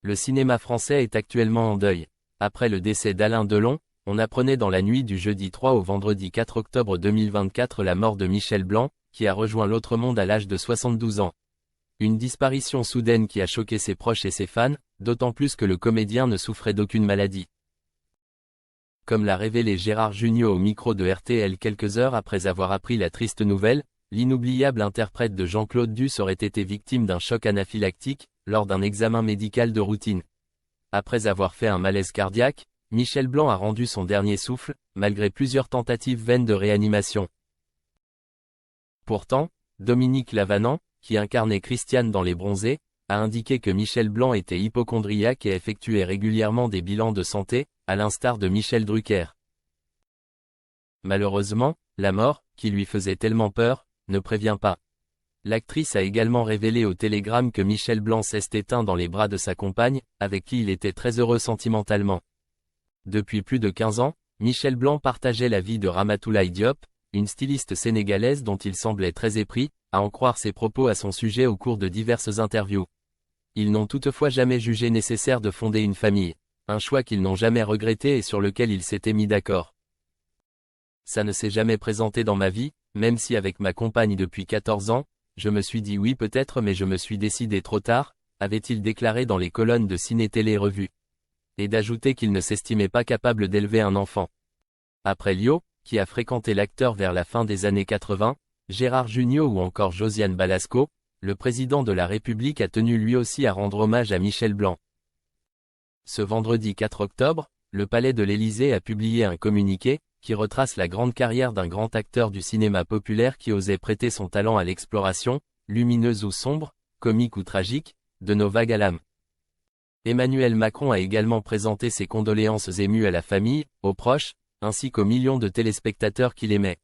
Le cinéma français est actuellement en deuil. Après le décès d'Alain Delon, on apprenait dans la nuit du jeudi 3 au vendredi 4 octobre 2024 la mort de Michel Blanc, qui a rejoint l'autre monde à l'âge de 72 ans. Une disparition soudaine qui a choqué ses proches et ses fans, d'autant plus que le comédien ne souffrait d'aucune maladie. Comme l'a révélé Gérard Jugnot au micro de RTL quelques heures après avoir appris la triste nouvelle, l'inoubliable interprète de Jean-Claude Duss aurait été victime d'un choc anaphylactique, lors d'un examen médical de routine. Après avoir fait un malaise cardiaque, Michel Blanc a rendu son dernier souffle, malgré plusieurs tentatives vaines de réanimation. Pourtant, Dominique Lavanant, qui incarnait Christiane dans Les Bronzés, a indiqué que Michel Blanc était hypocondriaque et effectuait régulièrement des bilans de santé, à l'instar de Michel Drucker. Malheureusement, la mort, qui lui faisait tellement peur, ne prévient pas. L'actrice a également révélé au Télégramme que Michel Blanc s'est éteint dans les bras de sa compagne, avec qui il était très heureux sentimentalement. Depuis plus de 15 ans, Michel Blanc partageait la vie de Ramatoulaye Diop, une styliste sénégalaise dont il semblait très épris, à en croire ses propos à son sujet au cours de diverses interviews. Ils n'ont toutefois jamais jugé nécessaire de fonder une famille, un choix qu'ils n'ont jamais regretté et sur lequel ils s'étaient mis d'accord. Ça ne s'est jamais présenté dans ma vie, même si avec ma compagne depuis 14 ans, je me suis dit oui peut-être mais je me suis décidé trop tard, avait-il déclaré dans les colonnes de Ciné Télé Revue. Et d'ajouter qu'il ne s'estimait pas capable d'élever un enfant. Après Lio, qui a fréquenté l'acteur vers la fin des années 80, Gérard Jugnot ou encore Josiane Balasco, le président de la République a tenu lui aussi à rendre hommage à Michel Blanc. Ce vendredi 4 octobre, le Palais de l'Élysée a publié un communiqué, qui retrace la grande carrière d'un grand acteur du cinéma populaire qui osait prêter son talent à l'exploration, lumineuse ou sombre, comique ou tragique, de nos vagues à l'âme. Emmanuel Macron a également présenté ses condoléances émues à la famille, aux proches, ainsi qu'aux millions de téléspectateurs qu'il aimait.